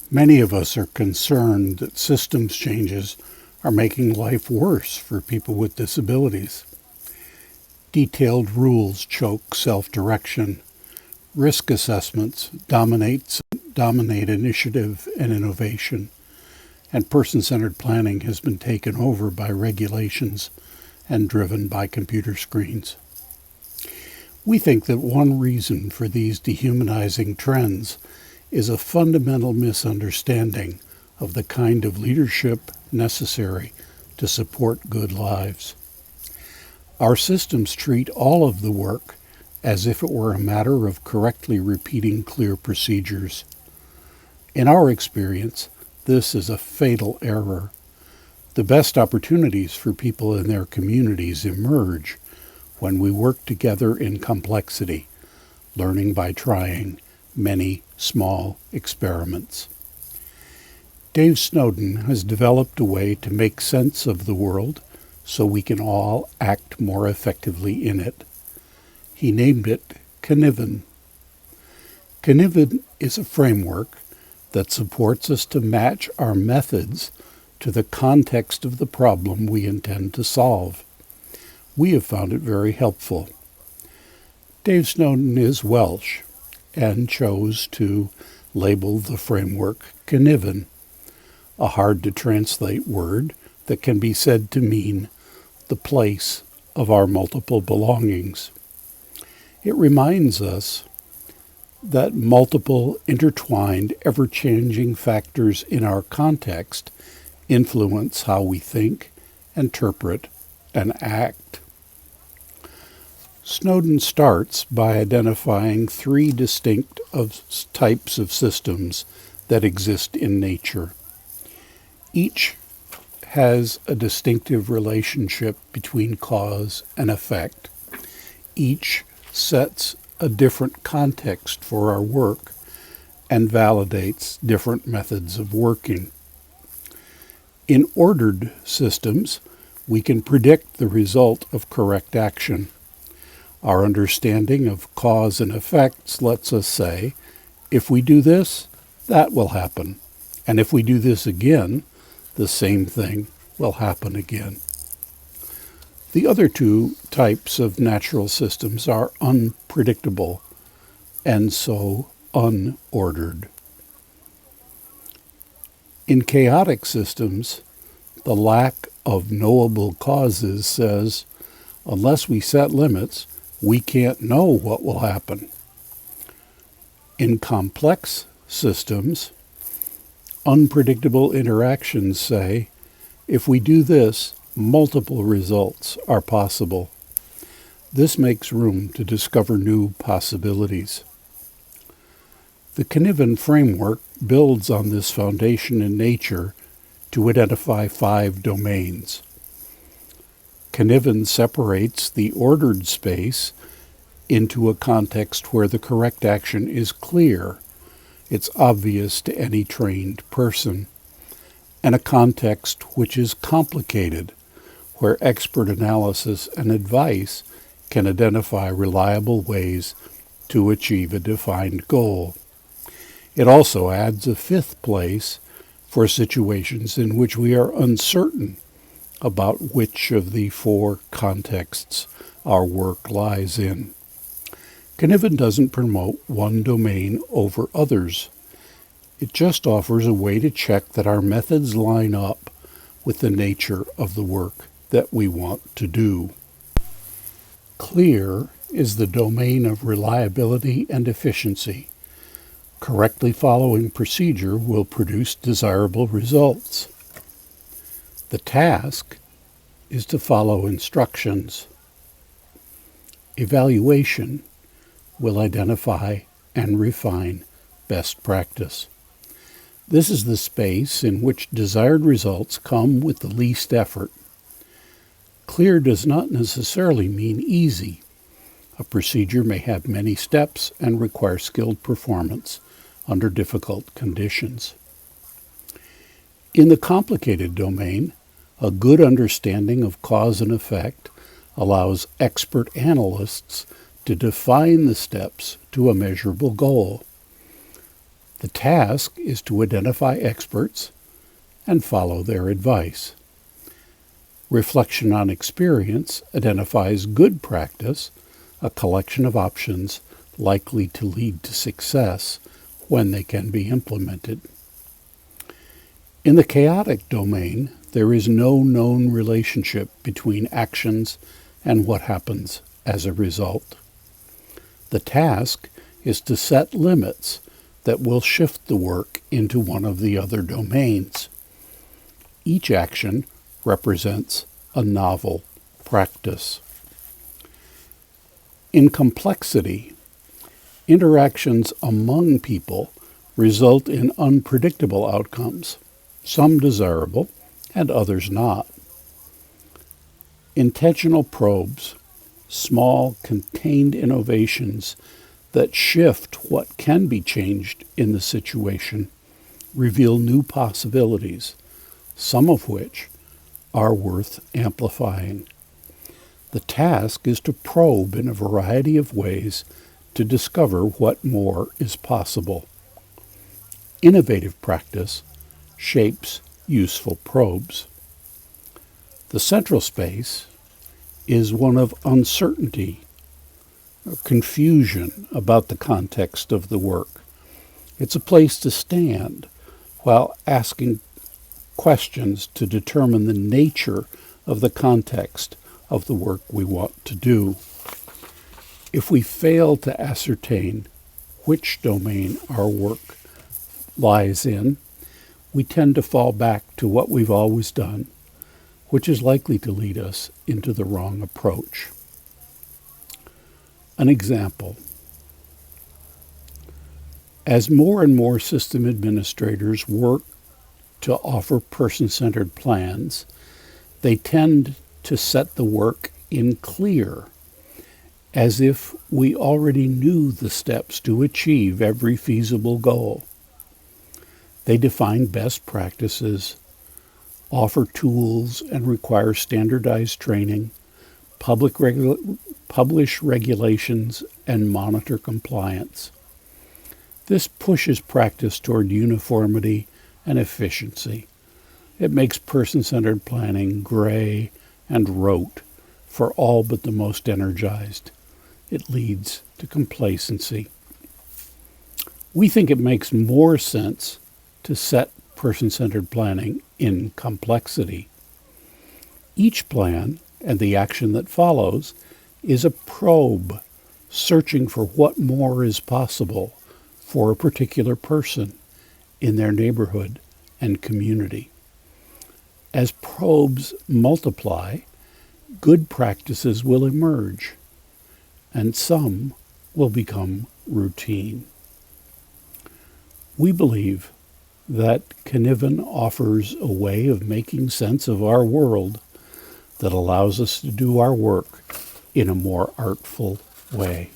Many of us are concerned that systems changes are making life worse for people with disabilities. Detailed rules choke self-direction. Risk assessments dominate initiative and innovation. And person-centered planning has been taken over by regulations and driven by computer screens. We think that one reason for these dehumanizing trends is a fundamental misunderstanding of the kind of leadership necessary to support good lives. Our systems treat all of the work as if it were a matter of correctly repeating clear procedures. In our experience, this is a fatal error. The best opportunities for people in their communities emerge when we work together in complexity, learning by trying many small experiments. Dave Snowdon has developed a way to make sense of the world so we can all act more effectively in it. He named it Cynefin. Cynefin is a framework that supports us to match our methods to the context of the problem we intend to solve. We have found it very helpful. Dave Snowdon is Welsh and chose to label the framework Cynefin, a hard-to-translate word that can be said to mean the place of our multiple belongings. It reminds us that multiple, intertwined, ever-changing factors in our context influence how we think, interpret, and act. Snowdon starts by identifying three distinct types of systems that exist in nature. Each has a distinctive relationship between cause and effect. Each sets a different context for our work and validates different methods of working. In ordered systems, we can predict the result of correct action. Our understanding of cause and effects lets us say, if we do this, that will happen. And if we do this again, the same thing will happen again. The other two types of natural systems are unpredictable and so unordered. In chaotic systems, the lack of knowable causes says, unless we set limits, we can't know what will happen. In complex systems, unpredictable interactions say, if we do this, multiple results are possible. This makes room to discover new possibilities. The Cynefin Framework builds on this foundation in nature to identify 5 domains. Cynefin separates the ordered space into a context where the correct action is clear, it's obvious to any trained person, and a context which is complicated, where expert analysis and advice can identify reliable ways to achieve a defined goal. It also adds a 5th place for situations in which we are uncertain about which of the 4 contexts our work lies in. Cynefin doesn't promote one domain over others. It just offers a way to check that our methods line up with the nature of the work that we want to do. Clear is the domain of reliability and efficiency. Correctly following procedure will produce desirable results. The task is to follow instructions. Evaluation will identify and refine best practice. This is the space in which desired results come with the least effort. Clear does not necessarily mean easy. A procedure may have many steps and require skilled performance under difficult conditions. In the complicated domain, a good understanding of cause and effect allows expert analysts to define the steps to a measurable goal. The task is to identify experts and follow their advice. Reflection on experience identifies good practice, a collection of options likely to lead to success when they can be implemented. In the chaotic domain, there is no known relationship between actions and what happens as a result. The task is to set limits that will shift the work into one of the other domains. Each action represents a novel practice. In complexity, interactions among people result in unpredictable outcomes, some desirable and others not. Intentional probes, small, contained innovations that shift what can be changed in the situation, reveal new possibilities, some of which are worth amplifying. The task is to probe in a variety of ways to discover what more is possible. Innovative practice shapes useful probes. The central space is one of uncertainty, confusion about the context of the work. It's a place to stand while asking questions to determine the nature of the context of the work we want to do. If we fail to ascertain which domain our work lies in, we tend to fall back to what we've always done, which is likely to lead us into the wrong approach. An example. As more and more system administrators work to offer person-centered plans, they tend to set the work in clear, as if we already knew the steps to achieve every feasible goal. They define best practices, offer tools and require standardized training, publish regulations, and monitor compliance. This pushes practice toward uniformity and efficiency. It makes person-centered planning gray and rote for all but the most energized. It leads to complacency. We think it makes more sense to set person-centered planning in complexity. Each plan and the action that follows is a probe searching for what more is possible for a particular person in their neighborhood and community. As probes multiply, good practices will emerge, and some will become routine. We believe that Cynefin offers a way of making sense of our world that allows us to do our work in a more artful way.